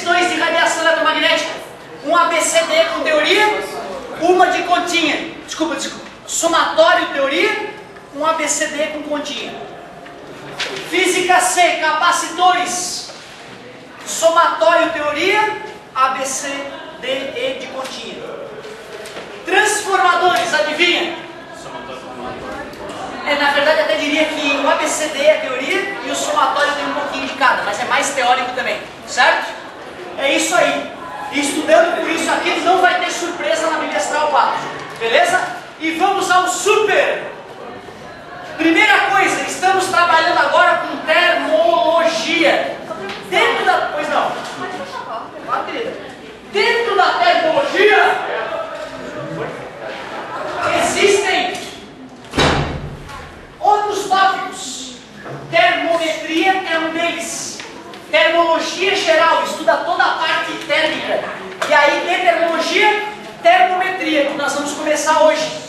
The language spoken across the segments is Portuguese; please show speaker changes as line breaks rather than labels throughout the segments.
questões de radiação eletromagnética. Um ABCD com teoria, uma de continha. Desculpa. Somatório teoria, um ABCD com continha. Física C, capacitores. Somatório teoria, ABCDE de continha. Transformadores, adivinha? Na verdade, até diria que o ABCD é a teoria e o somatório tem um pouquinho de cada, mas é mais teórico também, certo? É isso aí. E estudando por isso aqui, não vai ter surpresa na bimestral 4, beleza? E vamos ao super! Primeira coisa, estamos trabalhando agora com termologia. Dentro da... Pois não. Claro, querida. Dentro da termologia, existem outros tópicos. Termometria é um deles. Termologia geral, estuda toda a parte térmica. E aí tem termologia, termometria, que nós vamos começar hoje.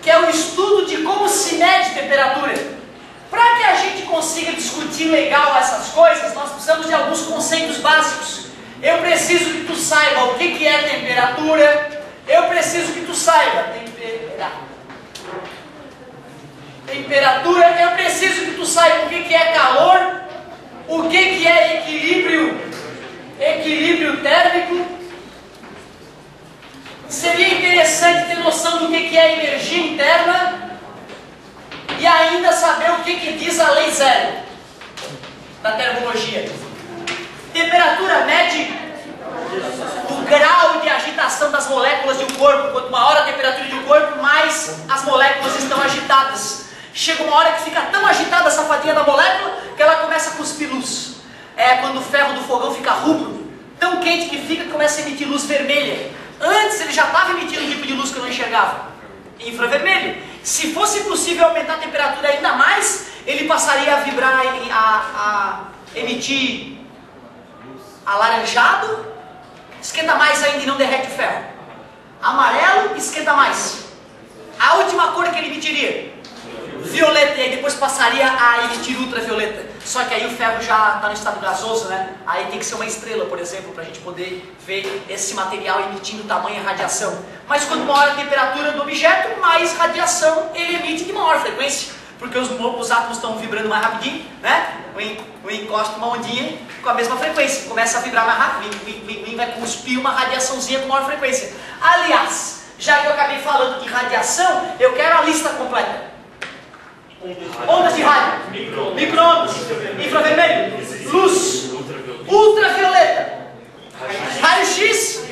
Que é o estudo de como se mede temperatura. Para que a gente consiga discutir legal essas coisas, nós precisamos de alguns conceitos básicos. Eu preciso que tu saiba o que é temperatura. Eu preciso que tu saiba temperatura. Eu preciso que tu saiba o que é calor, o que é equilíbrio térmico. Seria interessante ter noção do que é energia interna e ainda saber o que diz a lei zero da termologia. Temperatura mede o grau de agitação das moléculas de um corpo. Quanto maior a temperatura de um corpo, mais as moléculas estão agitadas. Chega uma hora que fica tão agitada essa fatia da molécula que ela começa a cuspir luz. É quando o ferro do fogão fica rubro, tão quente que fica que começa a emitir luz vermelha. Antes ele já estava emitindo um tipo de luz que eu não enxergava, infravermelho. Se fosse possível aumentar a temperatura ainda mais, ele passaria a vibrar, a emitir alaranjado, esquenta mais ainda e não derrete o ferro. Amarelo, esquenta mais. A última cor que ele emitiria? Violeta, e aí depois passaria a emitir ultravioleta. Só que aí o ferro já está no estado gasoso, né? Aí tem que ser uma estrela, por exemplo, para a gente poder ver esse material emitindo tamanha radiação. Mas quanto maior a temperatura do objeto, mais radiação ele emite de maior frequência. Porque os átomos estão vibrando mais rapidinho, né? O encosta uma ondinha com a mesma frequência. Começa a vibrar mais rápido, vai cuspir uma radiaçãozinha com maior frequência. Aliás, já que eu acabei falando de radiação, eu quero a lista completa. Ondas de rádio, micro-ondas, infravermelho, luz, ultravioleta, raio-x,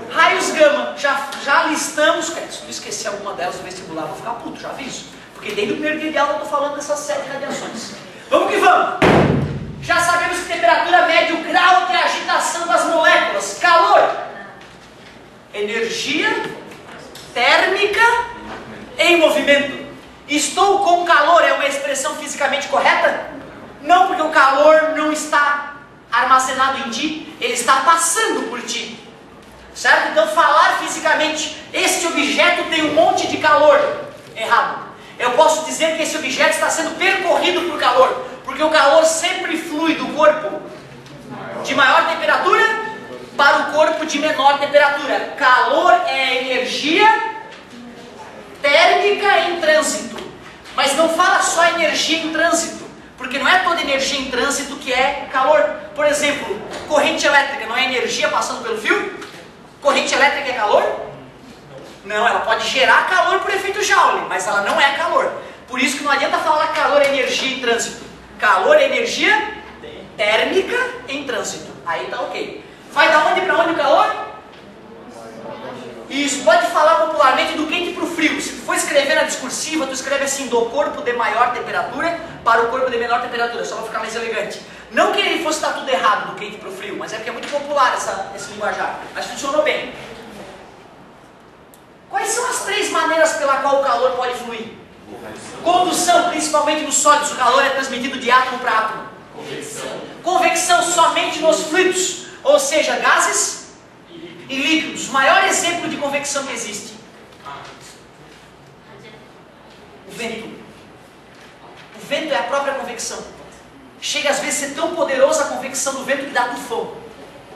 raios gama. Já listamos. Se eu esquecer alguma delas no vestibular, vou ficar puto, já aviso. Porque desde o primeiro dia de aula eu estou falando dessas 7 radiações. Vamos que vamos! Já sabemos que temperatura mede o grau de agitação das moléculas. Calor, energia térmica em movimento. Estou com calor é uma expressão fisicamente correta? Não, porque o calor não está armazenado em ti, ele está passando por ti. Certo? Então falar fisicamente, este objeto tem um monte de calor. Errado. Eu posso dizer que esse objeto está sendo percorrido por calor, porque o calor sempre flui do corpo de maior temperatura para o corpo de menor temperatura. Calor é energia térmica em trânsito. Mas não fala só energia em trânsito, porque não é toda energia em trânsito que é calor. Por exemplo, corrente elétrica não é energia passando pelo fio? Corrente elétrica é calor? Não, ela pode gerar calor por efeito Joule, mas ela não é calor. Por isso que não adianta falar que calor é energia em trânsito. Calor é energia térmica em trânsito. Aí tá ok. Vai da onde para onde o calor? Isso, pode falar popularmente do quente para o frio. Se tu for escrever na discursiva, tu escreve assim, do corpo de maior temperatura para o corpo de menor temperatura, só para ficar mais elegante. Não que ele fosse estar tudo errado do quente para o frio, mas é porque é muito popular esse linguajar. Mas funcionou bem. Quais são as 3 maneiras pela qual o calor pode fluir? Condução, principalmente nos sólidos, o calor é transmitido de átomo para átomo. Convecção somente nos fluidos, ou seja, gases e líquidos. O maior exemplo de convecção que existe? O vento. O vento é a própria convecção. Chega às vezes a ser tão poderosa a convecção do vento que dá tufão.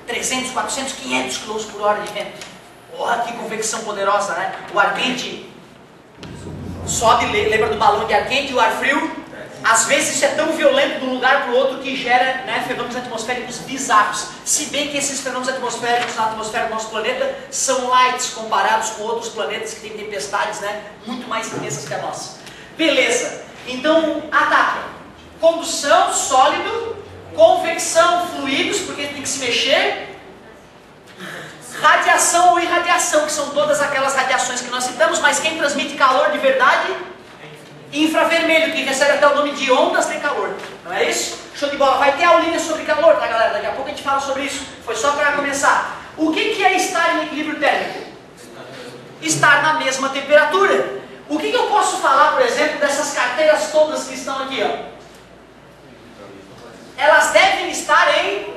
300, 400, 500 km por hora de vento. Olha que convecção poderosa, né? O ar quente sobe, lembra do balão de ar quente e o ar frio? Às vezes isso é tão violento de um lugar para o outro que gera, né, fenômenos atmosféricos bizarros. Se bem que esses fenômenos atmosféricos na atmosfera do nosso planeta são lights comparados com outros planetas que têm tempestades, né, muito mais intensas que a nossa. Beleza. Então, ataque. Condução, sólido. Convecção, fluidos, porque tem que se mexer. Radiação ou irradiação, que são todas aquelas radiações que nós citamos, mas quem transmite calor de verdade? Infravermelho, que recebe até o nome de ondas de calor. Não é isso? Show de bola. Vai ter aulinha sobre calor, tá, galera? Daqui a pouco a gente fala sobre isso. Foi só para começar. O que é estar em equilíbrio térmico? Estar na mesma temperatura. O que eu posso falar, por exemplo, dessas carteiras todas que estão aqui, ó? Elas devem estar em...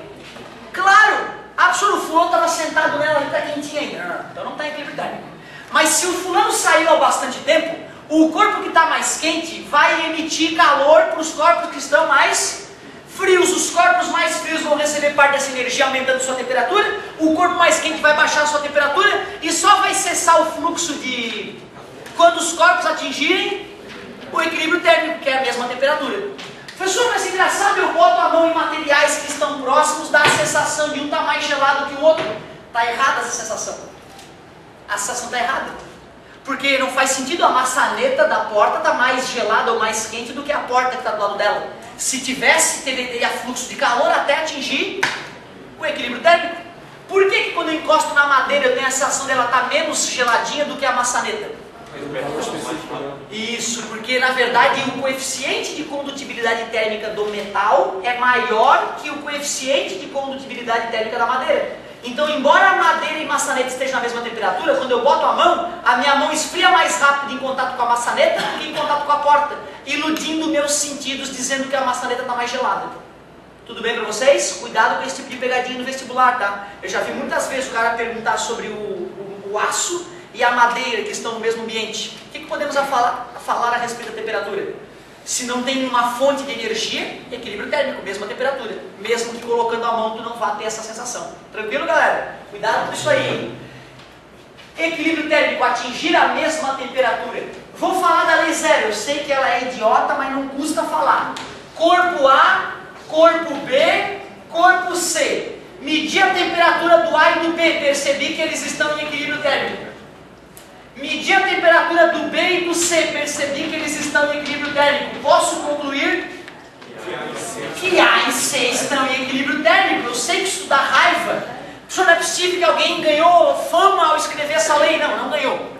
Claro! Absoluto, o fulano estava sentado nela e está quentinha ainda. Então não está em equilíbrio térmico. Mas se o fulano saiu há bastante tempo, o corpo que está mais quente vai emitir calor para os corpos que estão mais frios. Os corpos mais frios vão receber parte dessa energia aumentando sua temperatura. O corpo mais quente vai baixar sua temperatura e só vai cessar o fluxo de... quando os corpos atingirem o equilíbrio térmico, que é a mesma temperatura. Professor, mas engraçado, eu boto a mão em materiais que estão próximos, dá a sensação de um estar mais gelado que o outro. Está errada essa sensação. A sensação está errada. Porque não faz sentido a maçaneta da porta estar mais gelada ou mais quente do que a porta que está do lado dela. Se tivesse, teria fluxo de calor até atingir o equilíbrio térmico. Por que quando eu encosto na madeira eu tenho a sensação dela estar menos geladinha do que a maçaneta? Isso, porque na verdade o coeficiente de condutibilidade térmica do metal é maior que o coeficiente de condutibilidade térmica da madeira. Então, embora a madeira e maçaneta estejam na mesma temperatura, quando eu boto a minha mão esfria mais rápido em contato com a maçaneta do que em contato com a porta, iludindo meus sentidos, dizendo que a maçaneta está mais gelada. Tudo bem para vocês? Cuidado com esse tipo de pegadinha no vestibular, tá? Eu já vi muitas vezes o cara perguntar sobre o aço e a madeira que estão no mesmo ambiente. O que podemos falar a respeito da temperatura? Se não tem uma fonte de energia, equilíbrio térmico, mesma temperatura. Mesmo que colocando a mão tu não vá ter essa sensação. Tranquilo, galera? Cuidado com isso aí. Equilíbrio térmico, atingir a mesma temperatura. Vou falar da lei zero. Eu sei que ela é idiota, mas não custa falar. Corpo A, corpo B, corpo C. Medir a temperatura do A e do B. Percebi que eles estão em equilíbrio térmico. Medir a temperatura do B e do C, percebi que eles estão em equilíbrio térmico. Posso concluir que A e C estão em equilíbrio térmico. Eu sei que isso dá raiva. Professor, não é possível que alguém ganhou fama ao escrever essa lei. Não, não ganhou.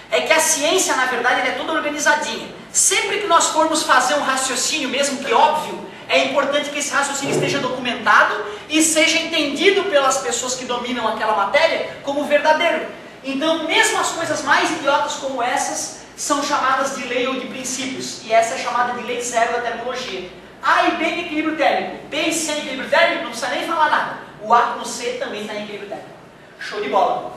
É que a ciência, na verdade, ela é toda organizadinha. Sempre que nós formos fazer um raciocínio, mesmo que óbvio, é importante que esse raciocínio esteja documentado e seja entendido pelas pessoas que dominam aquela matéria como verdadeiro. Então, mesmo as coisas mais idiotas como essas são chamadas de lei ou de princípios. E essa é chamada de lei zero da termologia. A e B em equilíbrio térmico. B e C em equilíbrio térmico, não precisa nem falar nada. O A com o C também está em equilíbrio térmico. Show de bola.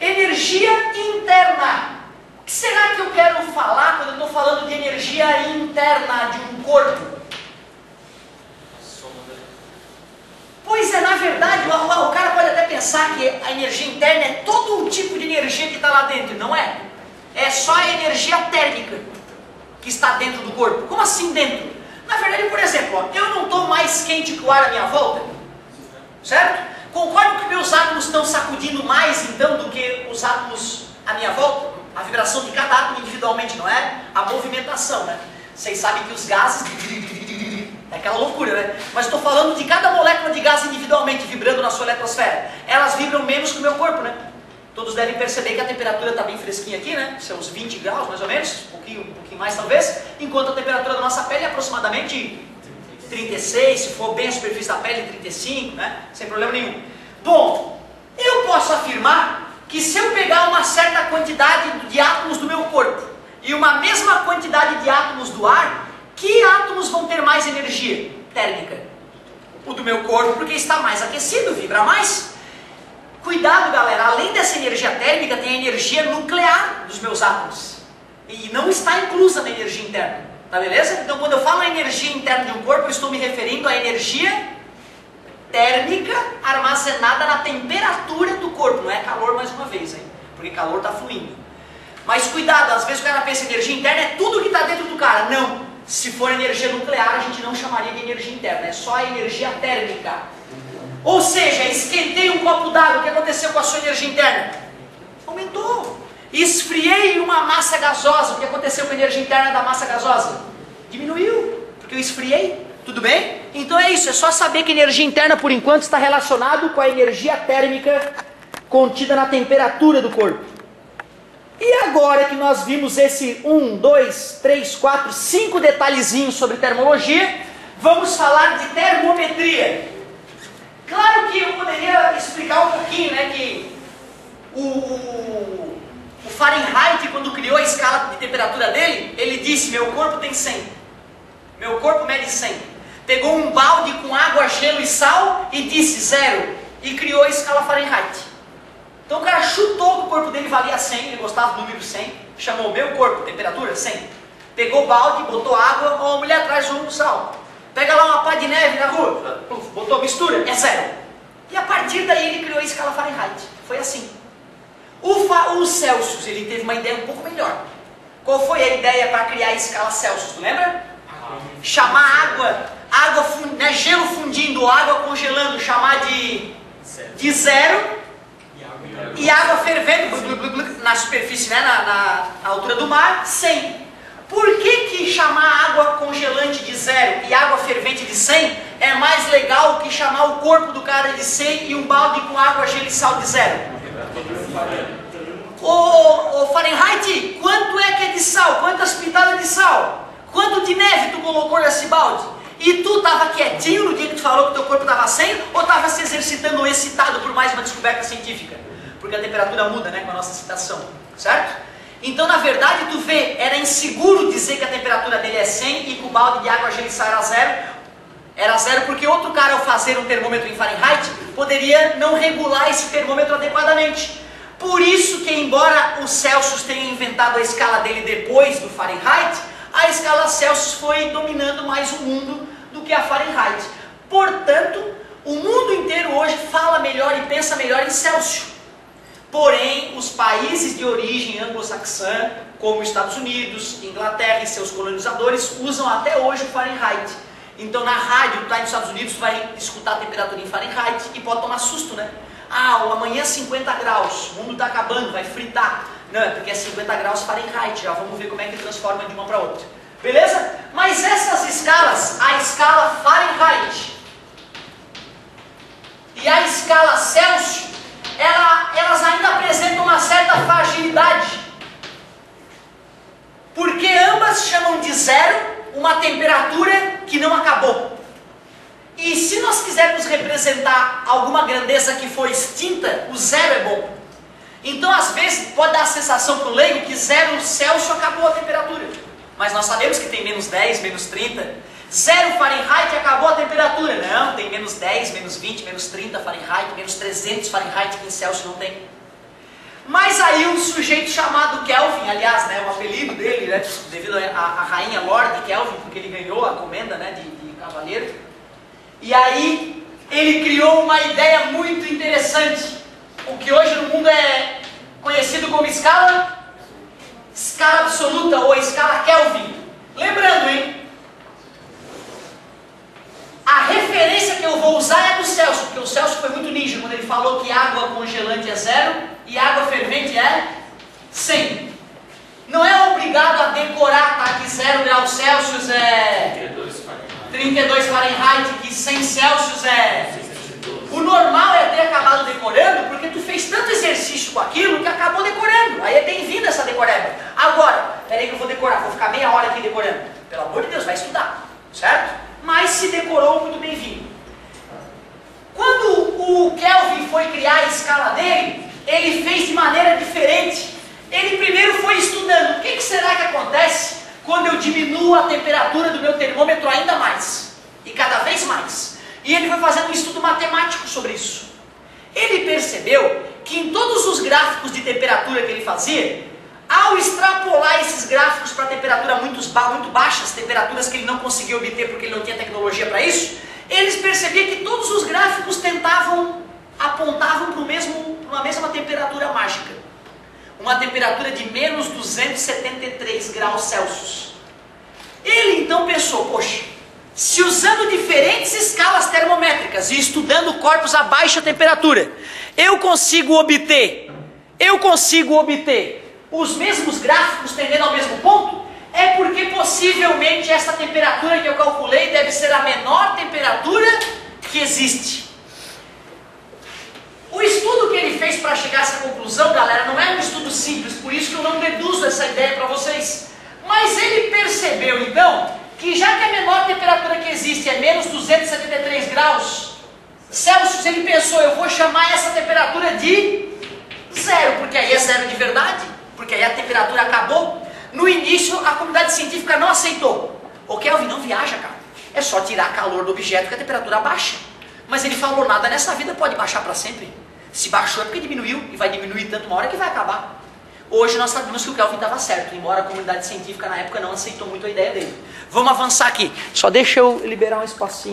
Energia interna. O que será que eu quero falar quando eu estou falando de energia interna de um corpo? Pois é, na verdade, o cara pode até pensar que a energia interna é todo o tipo de energia que está lá dentro. Não é. É só a energia térmica que está dentro do corpo. Como assim dentro? Na verdade, por exemplo, ó, eu não estou mais quente que o ar à minha volta. Certo? Concordo que meus átomos estão sacudindo mais, então, do que os átomos à minha volta? A vibração de cada átomo individualmente, não é? A movimentação, né? Vocês sabem que os gases... É aquela loucura, né? Mas estou falando de cada molécula de gás individualmente vibrando na sua eletrosfera. Elas vibram menos que o meu corpo, né? Todos devem perceber que a temperatura está bem fresquinha aqui, né? Seus 20 graus, mais ou menos, um pouquinho mais talvez. Enquanto a temperatura da nossa pele é aproximadamente 36, se for bem a superfície da pele, 35, né? Sem problema nenhum. Bom, eu posso afirmar que se eu pegar uma certa quantidade de átomos do meu corpo e uma mesma quantidade de átomos do ar, que átomos vão ter mais energia térmica? O do meu corpo, porque está mais aquecido, vibra mais. Cuidado, galera, além dessa energia térmica, tem a energia nuclear dos meus átomos. E não está inclusa na energia interna. Tá beleza? Então quando eu falo a energia interna de um corpo, eu estou me referindo à energia térmica armazenada na temperatura do corpo. Não é calor mais uma vez, hein? Porque calor está fluindo. Mas cuidado, às vezes o cara pensa que energia interna é tudo que está dentro do cara. Não. Se for energia nuclear, a gente não chamaria de energia interna. É só a energia térmica. Ou seja, esquentei um copo d'água. O que aconteceu com a sua energia interna? Aumentou. Esfriei uma massa gasosa. O que aconteceu com a energia interna da massa gasosa? Diminuiu. Porque eu esfriei. Tudo bem? Então é isso. É só saber que a energia interna, por enquanto, está relacionado com a energia térmica contida na temperatura do corpo. E agora que nós vimos esse 1, 2, 3, 4, 5 detalhezinhos sobre termologia, vamos falar de termometria. Claro que eu poderia explicar um pouquinho, né, que o Fahrenheit, quando criou a escala de temperatura dele, ele disse, meu corpo tem 100, meu corpo mede 100. Pegou um balde com água, gelo e sal e disse 0, e criou a escala Fahrenheit. Então o cara chutou que o corpo dele valia 100, ele gostava do número 100, chamou meu corpo, temperatura 100. Pegou o balde, botou água, ó, a mulher traz um sal. Pega lá uma pá de neve na rua, botou mistura, é 0. E a partir daí ele criou a escala Fahrenheit. Foi assim. O Celsius, ele teve uma ideia um pouco melhor. Qual foi a ideia para criar a escala Celsius, tu lembra? Chamar né, gelo fundindo, água congelando, chamar de 0. E água fervendo na superfície, né, na altura do mar, 100. Por que chamar água congelante de 0 e água fervente de 100 é mais legal que chamar o corpo do cara de 100 e um balde com água, gelo e sal de 0? Ô Fahrenheit, quanto é que é de sal? Quantas pitadas de sal? Quanto de neve tu colocou nesse balde? E tu estava quietinho no dia que tu falou que teu corpo estava 100 ou estava se exercitando ou excitado por mais uma descoberta científica? Porque a temperatura muda, né, com a nossa excitação, certo? Então, na verdade, tu vê, era inseguro dizer que a temperatura dele é 100 e que o balde de água, gelo e sal era 0. Era 0 porque outro cara, ao fazer um termômetro em Fahrenheit, poderia não regular esse termômetro adequadamente. Por isso que, embora o Celsius tenha inventado a escala dele depois do Fahrenheit, a escala Celsius foi dominando mais o mundo do que a Fahrenheit. Portanto, o mundo inteiro hoje fala melhor e pensa melhor em Celsius. Porém, os países de origem anglo-saxã, como Estados Unidos, Inglaterra e seus colonizadores, usam até hoje o Fahrenheit. Então, na rádio, tá, nos Estados Unidos, vai escutar a temperatura em Fahrenheit e pode tomar susto, né? Ah, amanhã 50 graus, o mundo está acabando, vai fritar. Não, é porque é 50 graus Fahrenheit, já vamos ver como é que transforma de uma para outra. Beleza? Mas essas escalas, a escala Fahrenheit e a escala Celsius, elas ainda apresentam uma certa fragilidade. Porque ambas chamam de 0 uma temperatura que não acabou. E se nós quisermos representar alguma grandeza que foi extinta, o 0 é bom. Então, às vezes, pode dar a sensação para o leigo que 0 Celsius acabou a temperatura. Mas nós sabemos que tem menos 10, menos 30. 0 Fahrenheit acabou a temperatura. Não, tem menos 10, menos 20, menos 30 Fahrenheit, menos 300 Fahrenheit, que em Celsius não tem. Mas aí um sujeito chamado Kelvin, aliás, né, o apelido dele, né, devido à rainha Lord Kelvin, porque ele ganhou a comenda, né, de cavaleiro. E aí ele criou uma ideia muito interessante. O que hoje no mundo é conhecido como escala absoluta ou escala Kelvin. Lembrando, hein? A referência que eu vou usar é do Celsius, porque o Celsius foi muito ninja quando ele falou que água congelante é 0 e água fervente é 100. Não é obrigado a decorar, tá? Que 0 graus Celsius é 32 Fahrenheit, que 100 Celsius é... O normal é ter acabado decorando, porque tu fez tanto exercício com aquilo que acabou decorando. Aí é bem-vinda essa decoreba. Agora, peraí que eu vou decorar, vou ficar meia hora aqui decorando. Pelo amor de Deus, vai estudar, certo? Mas se decorou, muito bem-vindo. Quando o Kelvin foi criar a escala dele, ele fez de maneira diferente. Ele primeiro foi estudando o que será que acontece quando eu diminuo a temperatura do meu termômetro ainda mais, e cada vez mais. E ele foi fazendo um estudo matemático sobre isso. Ele percebeu que em todos os gráficos de temperatura que ele fazia, Ao extrapolar esses gráficos para temperaturas muito baixas, temperaturas que ele não conseguia obter porque ele não tinha tecnologia para isso, eles percebiam que todos os gráficos apontavam para uma mesma temperatura mágica. Uma temperatura de menos 273 graus Celsius. Ele então pensou, poxa, se usando diferentes escalas termométricas e estudando corpos a baixa temperatura, eu consigo obter os mesmos gráficos tendendo ao mesmo ponto, é porque possivelmente essa temperatura que eu calculei deve ser a menor temperatura que existe. O estudo que ele fez para chegar a essa conclusão, galera, não é um estudo simples, por isso que eu não deduzo essa ideia para vocês. Mas ele percebeu então que já que a menor temperatura que existe é menos 273 graus Celsius, ele pensou, eu vou chamar essa temperatura de zero, porque aí é zero de verdade, porque aí a temperatura acabou. No início a comunidade científica não aceitou. Ô Kelvin, não viaja, cara, é só tirar calor do objeto que a temperatura baixa. Mas ele falou, nada nessa vida pode baixar para sempre. Se baixou é porque diminuiu, e vai diminuir tanto uma hora que vai acabar. Hoje nós sabemos que o Kelvin estava certo, embora a comunidade científica na época não aceitou muito a ideia dele. Vamos avançar aqui, só deixa eu liberar um espacinho.